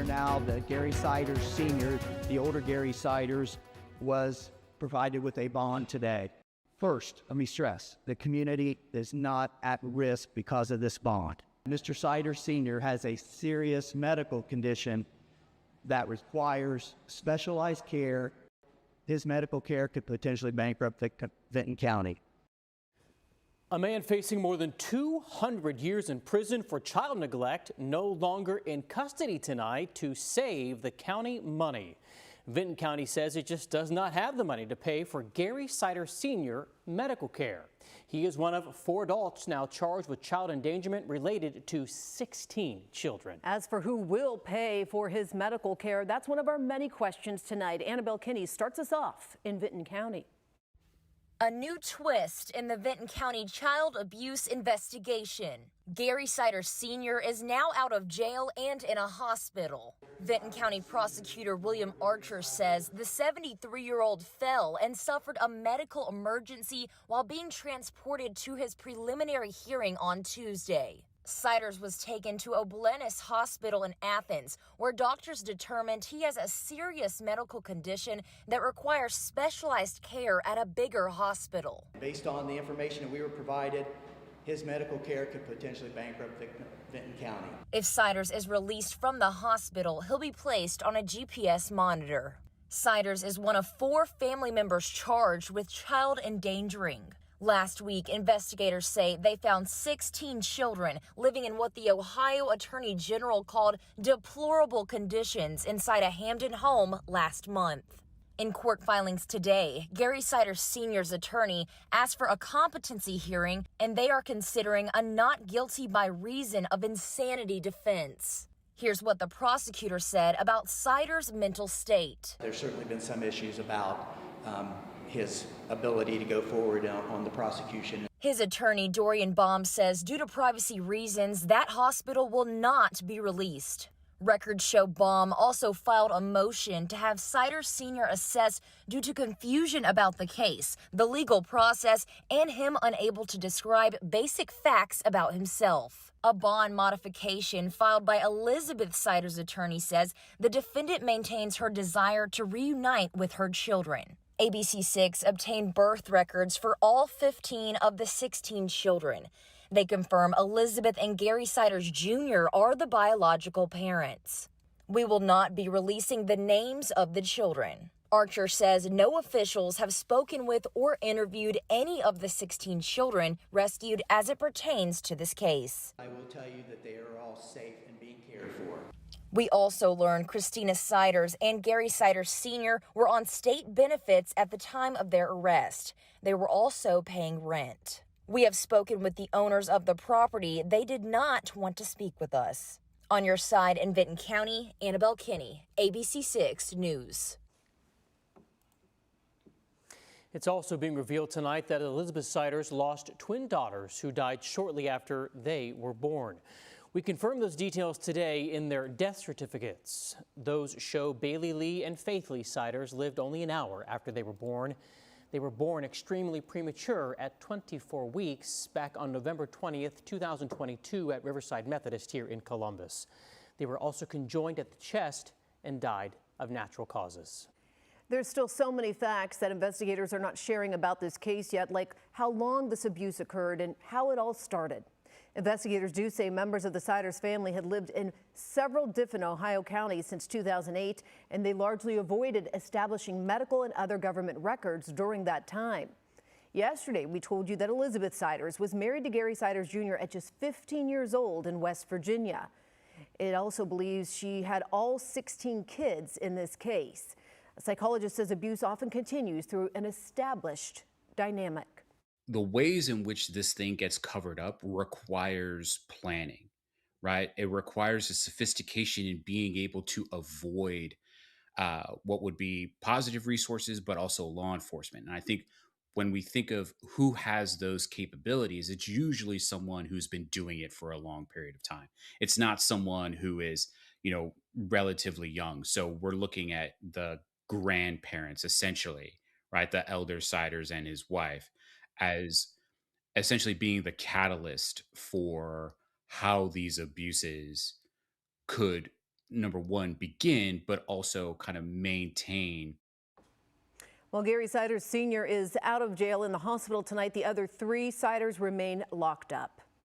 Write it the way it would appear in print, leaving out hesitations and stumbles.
now that Gary Siders Sr., the older Gary Siders, was provided with a bond today. First, let me stress, the community is not at risk because of this bond. Mr. Siders Sr. has a serious medical condition that requires specialized care. His medical care could potentially bankrupt Vinton County. A man facing more than 200 years in prison for child neglect no longer in custody tonight to save the county money. Vinton County says it just does not have the money to pay for Gary Siders Sr. medical care. He is one of 4 adults now charged with child endangerment related to 16 children. As for who will pay for his medical care, that's one of our many questions tonight. Annabelle Kinney starts us off in Vinton County. A new twist in the Vinton County child abuse investigation. Gary Siders Sr. is now out of jail and in a hospital. Vinton County Prosecutor William Archer says the 73-year-old fell and suffered a medical emergency while being transported to his preliminary hearing on Tuesday. Siders was taken to Oblenis Hospital in Athens, where doctors determined he has a serious medical condition that requires specialized care at a bigger hospital. Based on the information that we were provided, his medical care could potentially bankrupt Vinton County. If Siders is released from the hospital, he'll be placed on a GPS monitor. Siders is one of 4 family members charged with child endangering. Last week, investigators say they found 16 children living in what the Ohio Attorney General called deplorable conditions inside a Hamden home last month. In court filings today, Gary Siders Sr.'s attorney asked for a competency hearing, and they are considering a not guilty by reason of insanity defense. Here's what the prosecutor said about Siders' mental state. There's certainly been some issues about his ability to go forward on the prosecution. His attorney, Dorian Baum, says due to privacy reasons, that hospital will not be released. Records show Baum also filed a motion to have Siders Sr. assessed due to confusion about the case, the legal process, and him unable to describe basic facts about himself. A bond modification filed by Elizabeth Siders' attorney says the defendant maintains her desire to reunite with her children. ABC6 obtained birth records for all 15 of the 16 children. They confirm Elizabeth and Gary Siders Jr. are the biological parents. We will not be releasing the names of the children. Archer says no officials have spoken with or interviewed any of the 16 children rescued as it pertains to this case. I will tell you that they are all safe and being cared for. We also learned Christina Siders and Gary Siders Sr. were on state benefits at the time of their arrest. They were also paying rent. We have spoken with the owners of the property. They did not want to speak with us. On your side in Vinton County, Annabelle Kinney, ABC6 News. It's also being revealed tonight that Elizabeth Siders lost twin daughters who died shortly after they were born. We confirmed those details today in their death certificates. Those show Bailey Lee and Faith Lee Siders lived only an hour after they were born. They were born extremely premature at 24 weeks back on November 20th, 2022 at Riverside Methodist here in Columbus. They were also conjoined at the chest and died of natural causes. There's still so many facts that investigators are not sharing about this case yet, like how long this abuse occurred and how it all started. Investigators do say members of the Siders family had lived in several different Ohio counties since 2008, and they largely avoided establishing medical and other government records during that time. Yesterday, we told you that Elizabeth Siders was married to Gary Siders Jr. at just 15 years old in West Virginia. It also believes she had all 16 kids in this case. A psychologist says abuse often continues through an established dynamic. The ways in which this thing gets covered up requires planning, right? It requires a sophistication in being able to avoid what would be positive resources, but also law enforcement. And I think when we think of who has those capabilities, it's usually someone who's been doing it for a long period of time. It's not someone who is, relatively young. So we're looking at the grandparents, essentially, right? The elder Siders and his wife, as essentially being the catalyst for how these abuses could number one, begin, but also kind of maintain. Well, Gary Siders Sr. is out of jail in the hospital tonight. The other 3 Siders remain locked up.